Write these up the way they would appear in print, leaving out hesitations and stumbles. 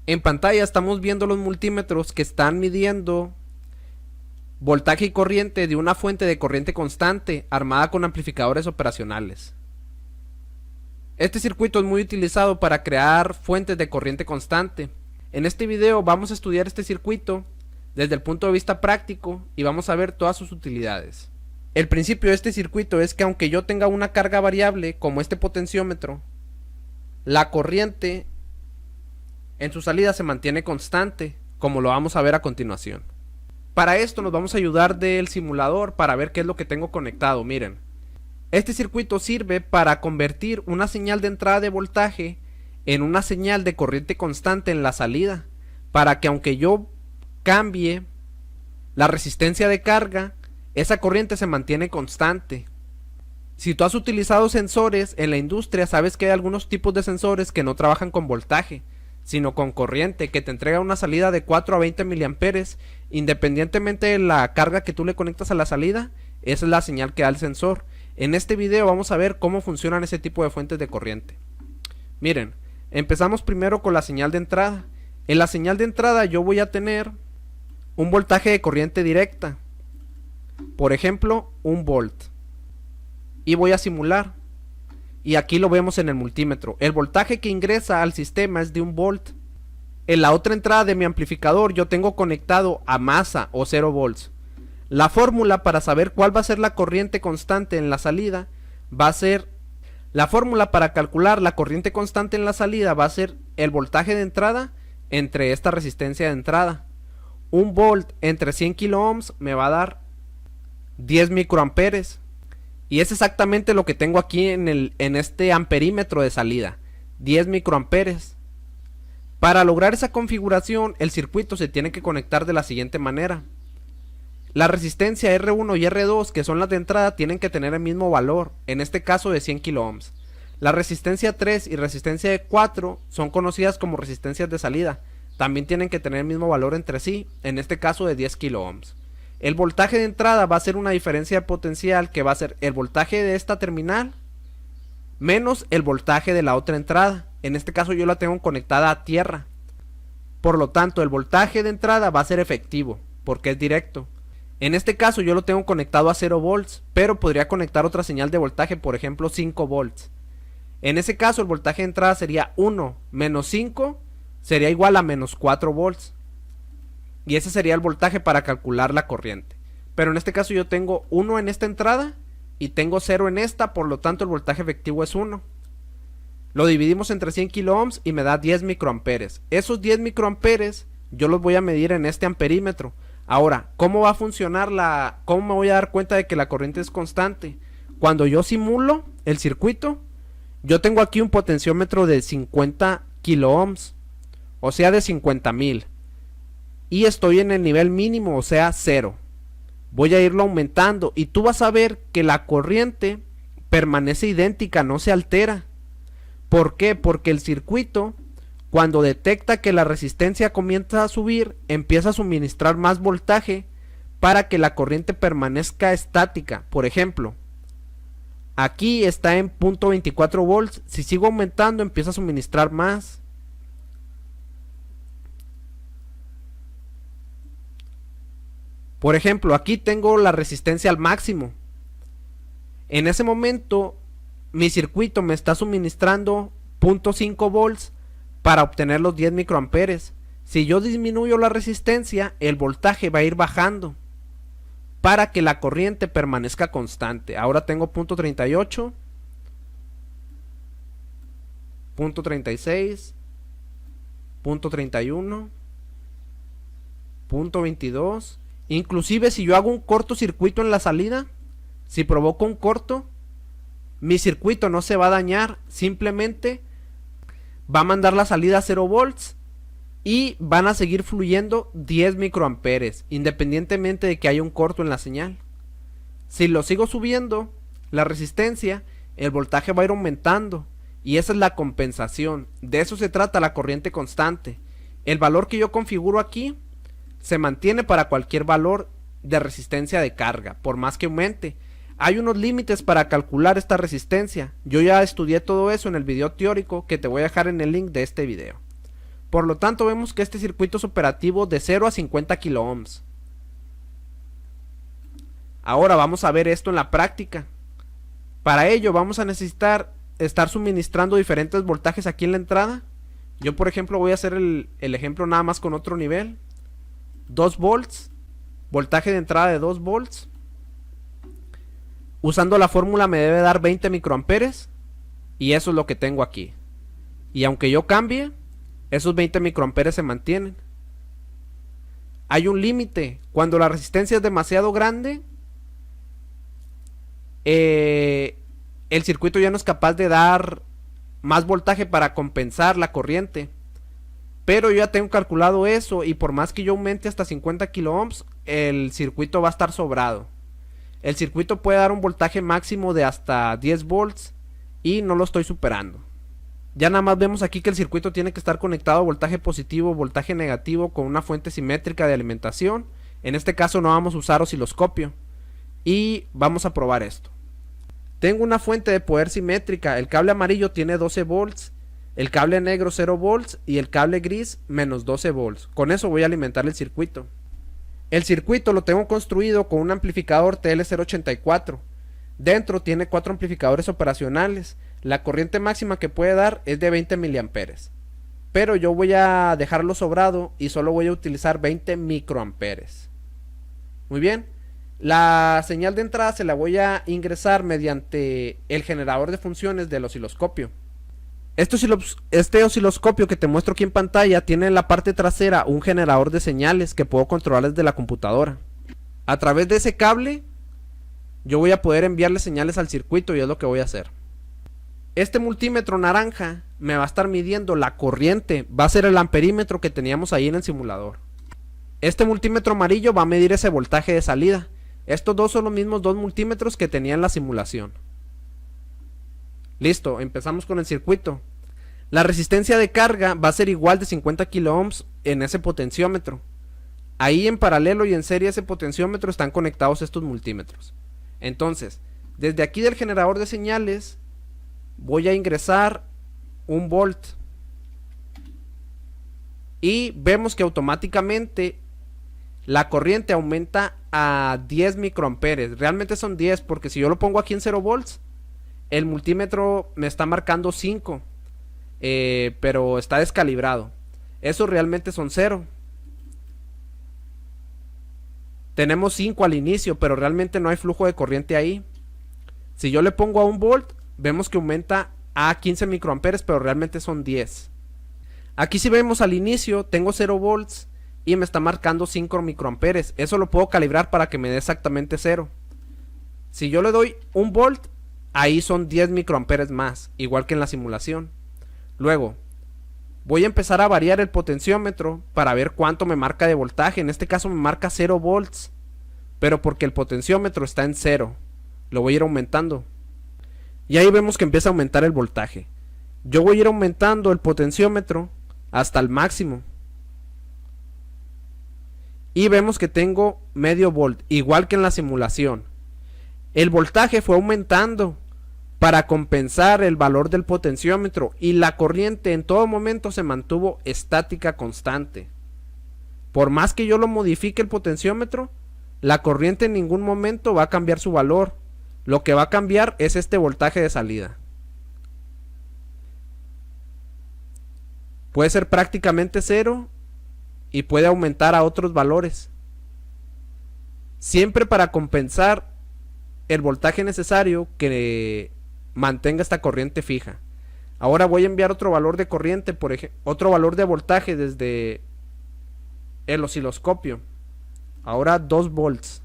En pantalla estamos viendo los multímetros que están midiendo voltaje y corriente de una fuente de corriente constante armada con amplificadores operacionales. Este circuito es muy utilizado para crear fuentes de corriente constante. En este video vamos a estudiar este circuito desde el punto de vista práctico y vamos a ver todas sus utilidades. El principio de este circuito es que aunque yo tenga una carga variable como este potenciómetro, la corriente en su salida se mantiene constante, como lo vamos a ver a continuación. Para esto nos vamos a ayudar del simulador para ver qué es lo que tengo conectado. Miren, este circuito sirve para convertir una señal de entrada de voltaje en una señal de corriente constante en la salida, para que aunque yo cambie la resistencia de carga, esa corriente se mantiene constante. Si tú has utilizado sensores en la industria, sabes que hay algunos tipos de sensores que no trabajan con voltaje, sino con corriente, que te entrega una salida de 4 a 20 miliamperes, independientemente de la carga que tú le conectas a la salida. Esa es la señal que da el sensor. En este video vamos a ver cómo funcionan ese tipo de fuentes de corriente. Miren, empezamos primero con la señal de entrada. En la señal de entrada yo voy a tener un voltaje de corriente directa, por ejemplo 1 volt, y voy a simular, y aquí lo vemos en el multímetro. El voltaje que ingresa al sistema es de 1 volt. En la otra entrada de mi amplificador yo tengo conectado a masa o 0 volts. La fórmula para saber cuál va a ser la corriente constante en la salida va a ser, la fórmula para calcular la corriente constante en la salida va a ser el voltaje de entrada entre esta resistencia de entrada. 1 volt entre 100 kilo ohms me va a dar 10 microamperes. Y es exactamente lo que tengo aquí en este amperímetro de salida, 10 microamperes. Para lograr esa configuración, el circuito se tiene que conectar de la siguiente manera. La resistencia R1 y R2, que son las de entrada, tienen que tener el mismo valor, en este caso de 100 kilo ohms. La resistencia 3 y resistencia 4 son conocidas como resistencias de salida, también tienen que tener el mismo valor entre sí, en este caso de 10 kilo ohms. El voltaje de entrada va a ser una diferencia de potencial que va a ser el voltaje de esta terminal menos el voltaje de la otra entrada. En este caso yo la tengo conectada a tierra, por lo tanto el voltaje de entrada va a ser efectivo porque es directo. En este caso yo lo tengo conectado a 0 volts, pero podría conectar otra señal de voltaje, por ejemplo 5 volts. En ese caso el voltaje de entrada sería 1 menos 5 sería igual a menos 4 volts. Y ese sería el voltaje para calcular la corriente. Pero en este caso yo tengo 1 en esta entrada y tengo 0 en esta, por lo tanto el voltaje efectivo es 1. Lo dividimos entre 100 kilo ohms y me da 10 microamperes. Esos 10 microamperes yo los voy a medir en este amperímetro. Ahora, ¿cómo va a funcionar cómo me voy a dar cuenta de que la corriente es constante? Cuando yo simulo el circuito, yo tengo aquí un potenciómetro de 50 kilo ohms, o sea de 50,000. Y estoy en el nivel mínimo, o sea 0. Voy a irlo aumentando y tú vas a ver que la corriente permanece idéntica, no se altera. ¿Por qué? Porque el circuito, cuando detecta que la resistencia comienza a subir, empieza a suministrar más voltaje para que la corriente permanezca estática. Por ejemplo, aquí está en 0.24 volts. Si sigo aumentando, empieza a suministrar más. Por ejemplo, aquí tengo la resistencia al máximo. En ese momento, mi circuito me está suministrando 0.5 volts para obtener los 10 microamperes. Si yo disminuyo la resistencia, el voltaje va a ir bajando para que la corriente permanezca constante. Ahora tengo 0.38, 0.36, 0.31, 0.22. Inclusive si yo hago un cortocircuito en la salida, si provoco un corto, mi circuito no se va a dañar, simplemente va a mandar la salida a 0 volts y van a seguir fluyendo 10 microamperes, independientemente de que haya un corto en la señal. Si lo sigo subiendo, la resistencia, el voltaje va a ir aumentando, y esa es la compensación. De eso se trata la corriente constante. El valor que yo configuro aquí se mantiene para cualquier valor de resistencia de carga, por más que aumente. Hay unos límites para calcular esta resistencia. Yo ya estudié todo eso en el video teórico que te voy a dejar en el link de este video. Por lo tanto, vemos que este circuito es operativo de 0 a 50 kilo ohms. Ahora vamos a ver esto en la práctica. Para ello vamos a necesitar estar suministrando diferentes voltajes aquí en la entrada. Yo, por ejemplo, voy a hacer el ejemplo nada más con otro nivel. 2 volts, voltaje de entrada de 2 volts. Usando la fórmula me debe dar 20 microamperes. Y eso es lo que tengo aquí. Y aunque yo cambie, esos 20 microamperes se mantienen. Hay un límite. Cuando la resistencia es demasiado grande, el circuito ya no es capaz de dar más voltaje para compensar la corriente. Pero yo ya tengo calculado eso, y por más que yo aumente hasta 50 kilo ohms, el circuito va a estar sobrado. El circuito puede dar un voltaje máximo de hasta 10 volts y no lo estoy superando. Ya nada más vemos aquí que el circuito tiene que estar conectado a voltaje positivo o voltaje negativo con una fuente simétrica de alimentación. En este caso no vamos a usar osciloscopio. Y vamos a probar esto. Tengo una fuente de poder simétrica. El cable amarillo tiene 12 volts, el cable negro 0 volts y el cable gris menos 12 volts. Con eso voy a alimentar el circuito. El circuito lo tengo construido con un amplificador TL084. Dentro tiene 4 amplificadores operacionales. La corriente máxima que puede dar es de 20 miliamperes. Pero yo voy a dejarlo sobrado y solo voy a utilizar 20 microamperes. Muy bien. La señal de entrada se la voy a ingresar mediante el generador de funciones del osciloscopio. Este osciloscopio que te muestro aquí en pantalla tiene en la parte trasera un generador de señales que puedo controlar desde la computadora. A través de ese cable yo voy a poder enviarle señales al circuito, y es lo que voy a hacer. Este multímetro naranja me va a estar midiendo la corriente, va a ser el amperímetro que teníamos ahí en el simulador. Este multímetro amarillo va a medir ese voltaje de salida. Estos dos son los mismos 2 multímetros que tenía en la simulación. Listo, empezamos con el circuito. La resistencia de carga va a ser igual de 50 kilo ohms en ese potenciómetro. Ahí en paralelo y en serie a ese potenciómetro están conectados estos multímetros. Entonces, desde aquí del generador de señales voy a ingresar 1 volt. Y vemos que automáticamente la corriente aumenta a 10 microamperes. Realmente son 10, porque si yo lo pongo aquí en 0 volts, el multímetro me está marcando 5, pero está descalibrado. Eso realmente son 0. Tenemos 5 al inicio, pero realmente no hay flujo de corriente ahí. Si yo le pongo a 1 volt, vemos que aumenta a 15 microamperes, pero realmente son 10. Aquí si vemos al inicio, tengo 0 volts y me está marcando 5 microamperes. Eso lo puedo calibrar para que me dé exactamente 0. Si yo le doy 1 volt, ahí son 10 microamperes más, igual que en la simulación. Luego, voy a empezar a variar el potenciómetro para ver cuánto me marca de voltaje. En este caso me marca 0 volts, pero porque el potenciómetro está en 0. Lo voy a ir aumentando. Y ahí vemos que empieza a aumentar el voltaje. Yo voy a ir aumentando el potenciómetro hasta el máximo. Y vemos que tengo medio volt, igual que en la simulación. El voltaje fue aumentando para compensar el valor del potenciómetro, y la corriente en todo momento se mantuvo estática constante. Por más que yo lo modifique el potenciómetro, la corriente en ningún momento va a cambiar su valor. Lo que va a cambiar es este voltaje de salida. Puede ser prácticamente 0 y puede aumentar a otros valores, siempre para compensar el voltaje necesario que mantenga esta corriente fija. Ahora voy a enviar otro valor de corriente, por ejemplo, otro valor de voltaje desde el osciloscopio. Ahora 2 volts.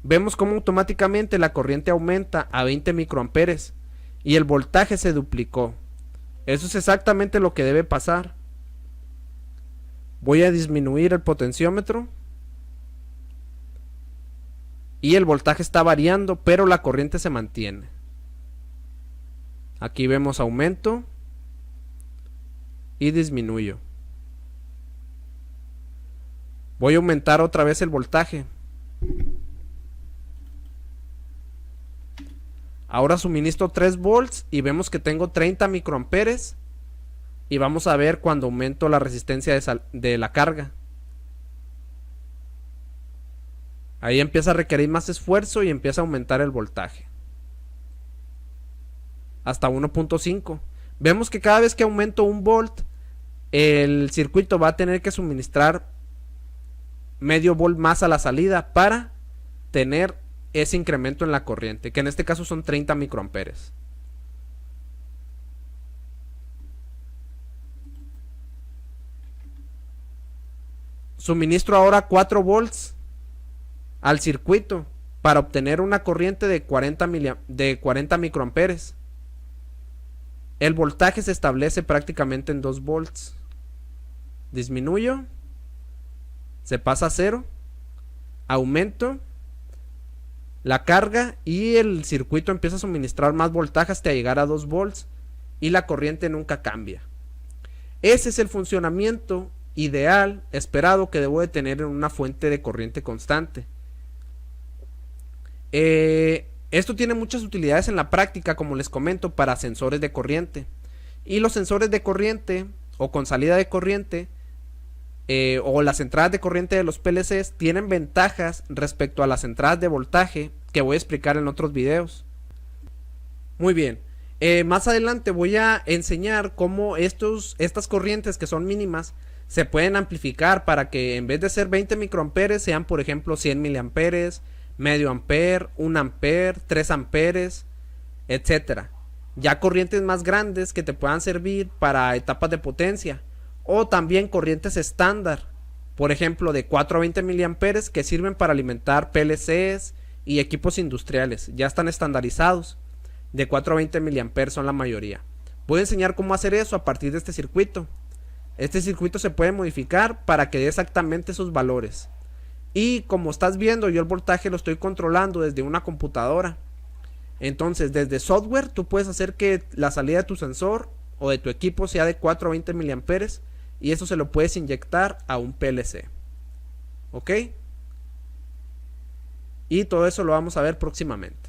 Vemos cómo automáticamente la corriente aumenta a 20 microamperes y el voltaje se duplicó. Eso es exactamente lo que debe pasar. Voy a disminuir el potenciómetro y el voltaje está variando, pero la corriente se mantiene. Aquí vemos aumento y disminuyo. Voy a aumentar otra vez el voltaje. Ahora suministro 3 volts y vemos que tengo 30 microamperes y vamos a ver cuando aumento la resistencia de la carga. Ahí empieza a requerir más esfuerzo y empieza a aumentar el voltaje hasta 1.5. Vemos que cada vez que aumento 1 volt, el circuito va a tener que suministrar medio volt más a la salida para tener ese incremento en la corriente, que en este caso son 30 microamperes. Suministro ahora 4 volts al circuito para obtener una corriente de 40 microamperes. El voltaje se establece prácticamente en 2 volts. Disminuyo, se pasa a 0, aumento la carga y el circuito empieza a suministrar más voltaje hasta llegar a 2 volts y la corriente nunca cambia. Ese es el funcionamiento ideal esperado que debo de tener en una fuente de corriente constante. Esto tiene muchas utilidades en la práctica, como les comento, para sensores de corriente. Y los sensores de corriente o con salida de corriente o las entradas de corriente de los PLCs tienen ventajas respecto a las entradas de voltaje que voy a explicar en otros videos. Muy bien, más adelante voy a enseñar cómo estas corrientes que son mínimas se pueden amplificar para que en vez de ser 20 microamperes sean, por ejemplo, 100 miliamperes, medio ampere, 1 ampere, 3 amperes, etcétera. Ya corrientes más grandes que te puedan servir para etapas de potencia, o también corrientes estándar, por ejemplo de 4 a 20 miliamperes, que sirven para alimentar PLCs y equipos industriales. Ya están estandarizados, de 4 a 20 miliamperes son la mayoría. Voy a enseñar cómo hacer eso a partir de este circuito. Este circuito se puede modificar para que dé exactamente esos valores. Y como estás viendo, yo el voltaje lo estoy controlando desde una computadora. Entonces desde software tú puedes hacer que la salida de tu sensor o de tu equipo sea de 4 a 20 miliamperes, y eso se lo puedes inyectar a un PLC. ¿Ok? Y todo eso lo vamos a ver próximamente.